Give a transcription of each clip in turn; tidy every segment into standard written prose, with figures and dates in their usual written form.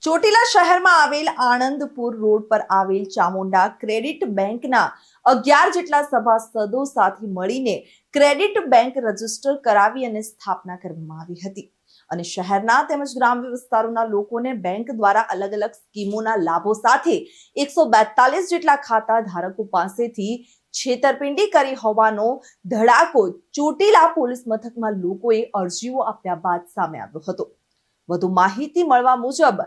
ચોટીલા શહેરમાં આવેલ આણંદપુર રોડ પર આવેલ ચામુંડા ક્રેડિટ બેંકના 11 જેટલા સભાસદો સાથે મળીને ક્રેડિટ બેંક રજીસ્ટર કરાવી અને સ્થાપના કરવામાં આવી હતી અને શહેરના તેમજ ગ્રામ્ય વિસ્તારોના લોકોને બેંક દ્વારા અલગ અલગ સ્કીમોના લાભો સાથે 142 જેટલા ખાતા ધારકો પાસેથી છેતરપિંડી કરી હોવાનો ધડાકો ચોટીલા પોલીસ મથકમાં લોકોએ અરજીઓ આપ્યા બાદ સામે આવ્યો હતો। વધુ માહિતી મળવા મુજબ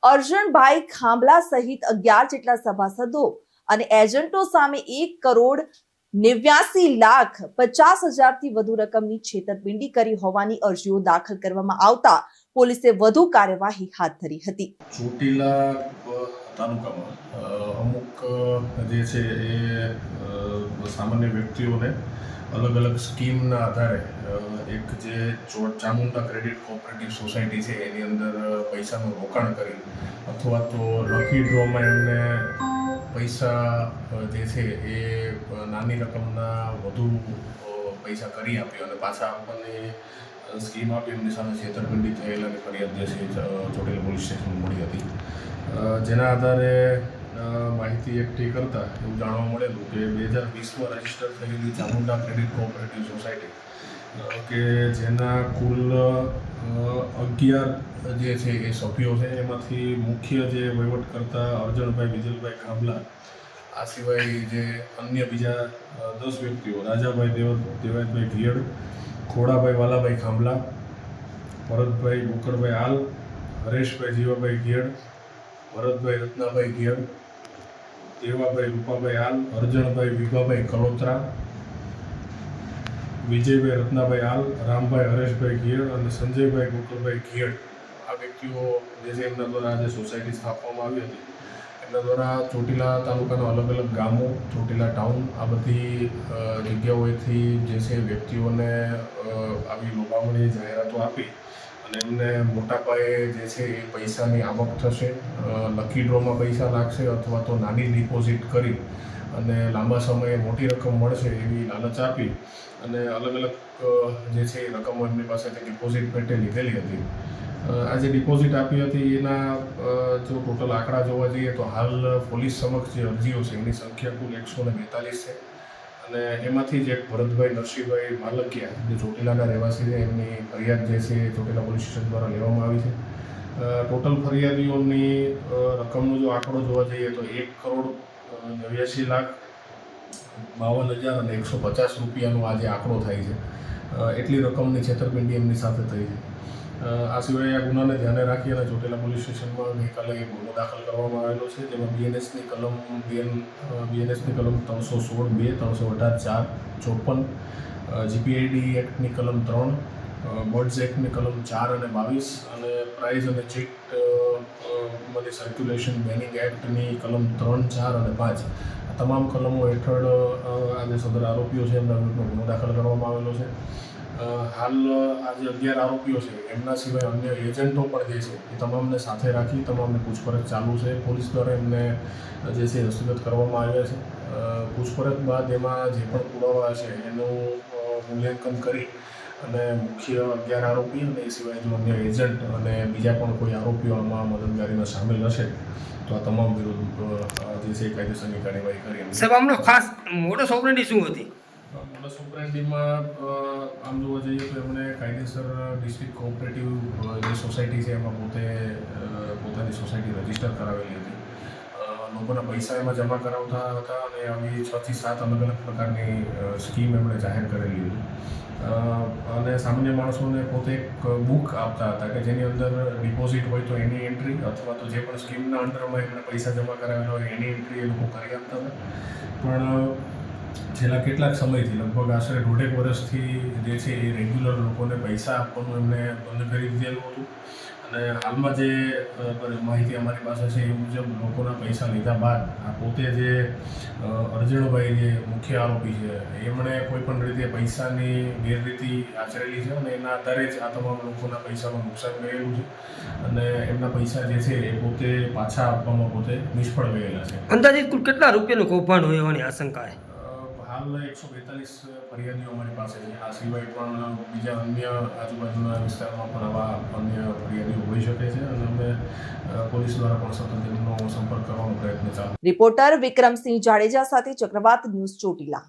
અર્જણભાઈ ખાંભલા સહિત 11 જેટલા સભાસદો અને એજન્ટો સામે 1,89,50,000 થી વધુ રકમની છેતરપિંડી કરી હોવાની અરજીઓ દાખલ કરવામાં આવતા પોલીસે વધુ કાર્યવાહી હાથ ધરી હતી। ચોટીલા તાલુકામાં અમુક જે છે એ સામાન્ય વ્યક્તિઓને અલગ અલગ સ્કીમના આધારે એક જે ચામુંડા ક્રેડિટ કોઓપરેટિવ સોસાયટી છે એની અંદર પૈસાનું રોકાણ કરી અથવા તો લકી ડ્રોમાં એમને પૈસા જે છે એ નાની રકમના વધુ પૈસા કરી આપ્યો અને પાછા આપણને સ્કીમ આપી એમની સામે છેતરપિંડી થયેલાની ફરિયાદ જે છે ચોટીલા પોલીસ સ્ટેશન મળી હતી, જેના આધારે માહિતી એકઠી કરતા એવું જાણવા મળેલું કે 2020માં રજીસ્ટર થયેલી ચામુંડા ક્રેડિટ કોઓપરેટિવ સોસાયટી કે જેના કુલ 11 જે છે એ સભ્યો છે, એમાંથી મુખ્ય જે વહીવટ કરતા અર્જણભાઈ વિજલભાઈ ખાંભલા, આ સિવાય જે અન્ય બીજા 10 વ્યક્તિઓ રાજાભાઈ દેવાયતભાઈ ઘિયડ, ખોડાભાઈ વાલાભાઈ ખાંભલા, ભરતભાઈ બોકરભાઈ આલ, હરેશભાઈ જીવાભાઈ ઘિયડ, ભરતભાઈ રત્નાભાઈ ઘિયડ, દેવાભાઈ રૂપાભાઈ આલ, અર્જણભાઈ વિભાભાઈ કલોત્રા, વિજયભાઈ રત્નાભાઈ આલ, રામભાઈ હરેશભાઈ ઘિયડ અને સંજયભાઈ ગોકળભાઈ ઘિયડ, આ વ્યક્તિઓ જે છે એમના દ્વારા જે સોસાયટી સ્થાપવામાં આવી હતી એમના દ્વારા ચોટીલા તાલુકાના અલગ અલગ ગામો, ચોટીલા ટાઉન, આ બધી જગ્યાઓએથી જે છે વ્યક્તિઓને આવી લોભામણી જાહેરાતો આપી અને એમને મોટા પાયે જે છે એ પૈસાની આવક થશે, લકી ડ્રોમાં પૈસા લાગશે અથવા તો નાની ડિપોઝિટ કરી અને લાંબા સમયે મોટી રકમ મળશે એવી લાલચ આપી અને અલગ અલગ જે છે એ રકમો એમની પાસેથી ડિપોઝિટ પેટે લીધેલી હતી। આ જે ડિપોઝિટ આપી હતી એના જો ટોટલ આંકડા જોવા જઈએ તો હાલ પોલીસ સમક્ષ જે અરજીઓ છે એની સંખ્યા કુલ 142 છે અને એમાંથી જ એક ભરતભાઈ નરસિંહભાઈ માલકિયા જે ચોટીલાના રહેવાસી છે એમની ફરિયાદ જે છે ચોટીલા પોલીસ સ્ટેશન દ્વારા લેવામાં આવી છે। ટોટલ ફરિયાદીઓની રકમનો જો આંકડો જોવા જઈએ તો 1,89,52,150 રૂપિયાનો આ જે આંકડો થાય છે, એટલી રકમની છેતરપિંડી એમની સાથે થઈ છે। આ સિવાય આ ગુનાને ધ્યાને રાખી અને ચોટીલા પોલીસ સ્ટેશનમાં ગઈકાલે એક ગુનો દાખલ કરવામાં આવેલો છે, જેમાં બીએનએસની કલમ 316(2), 318(4), 54, જીપીઆઈડી એક્ટની કલમ 3, બર્ડ્સ એક્ટની કલમ 4 અને 22 અને પ્રાઇઝ અને ચીટ મની સર્ક્યુલેશન બેનિંગ એક્ટની કલમ 3, 4 અને 5 આ તમામ કલમો હેઠળ આ જે સદર આરોપીઓ છે એમના વિરુદ્ધનો ગુનો દાખલ કરવામાં આવેલો છે। હાલ આ જે 11 આરોપીઓ છે એમના સિવાય અન્ય એજન્ટો પણ જે છે એ તમામને સાથે રાખી તમામને પૂછપરછ ચાલુ છે। પોલીસ દ્વારા એમને જે છે હસ્તગત કરવામાં આવ્યા છે। પૂછપરછ બાદ એમાં જે પણ પુરાવા છે એનું મૂલ્યાંકન કરી અને મુખ્ય 11 આરોપી અને એ સિવાય જો અન્ય એજન્ટ અને બીજા પણ કોઈ આરોપીઓ આમાં મદદગારીમાં સામેલ હશે તો આ તમામ વિરુદ્ધ જે છે કાયદેસરની કાર્યવાહી કરી। સાહેબ, આમનો ખાસ મોટો ઓપરેન્ડી શું હતી? મોડસ ઓપરેન્ડીમાં આમ જોવા જઈએ તો એમણે કાયદેસર ડિસ્ટ્રિક્ટ કોઓપરેટિવ જે સોસાયટી છે એમાં પોતાની સોસાયટી રજીસ્ટર કરાવેલી હતી, લોકોના પૈસા એમાં જમા કરાવતા હતા અને આવી 6 થી 7 અલગ અલગ પ્રકારની સ્કીમ એમણે જાહેર કરેલી હતી અને સામાન્ય માણસોને પોતે એક બુક આપતા હતા કે જેની અંદર ડિપોઝિટ હોય તો એની એન્ટ્રી અથવા તો જે પણ સ્કીમના અંડરમાં એમણે પૈસા જમા કરાવેલા હોય એની એન્ટ્રી એ લોકો કરી આપતા હતા। પણ છેલ્લા કેટલાક સમયથી લગભગ આશરે 1.5 વર્ષથી જે છે એ રેગ્યુલર લોકોને પૈસા આપવાનું એમને બંધ કરી દીધેલું હતું અને હાલમાં જે માહિતી અમારી પાસે છે એ મુજબ લોકોના પૈસા લીધા બાદ આ પોતે જે અર્જણભાઈ જે મુખ્ય આરોપી છે એમણે કોઈપણ રીતે પૈસાની ગેરરીતિ આચરેલી છે અને એના આધારે જ આ તમામ લોકોના પૈસામાં નુકસાન ગયેલું છે અને એમના પૈસા જે છે એ પોતે પાછા આપવામાં પોતે નિષ્ફળ ગયેલા છે। અંદાજિત કુલ કેટલા રૂપિયાનું કૌભાંડ હોય હોવાની આશંકા છે? હાલ 142 ફરિયાદીઓ અમારી પાસે છે. આ સિવાય પણ બીજા અન્ય આજુબાજુના વિસ્તારમાં પણ આવા અન્ય ફરિયાદીઓ હોઈ શકે છે અને અમે પોલીસ દ્વારા પણ સતત તેમનો સંપર્ક કરવાનો પ્રયત્ન ચાલુ. રિપોર્ટર વિક્રમસિંહ જાડેજા સાથે ચક્રવાત ન્યૂઝ ચોટીલા.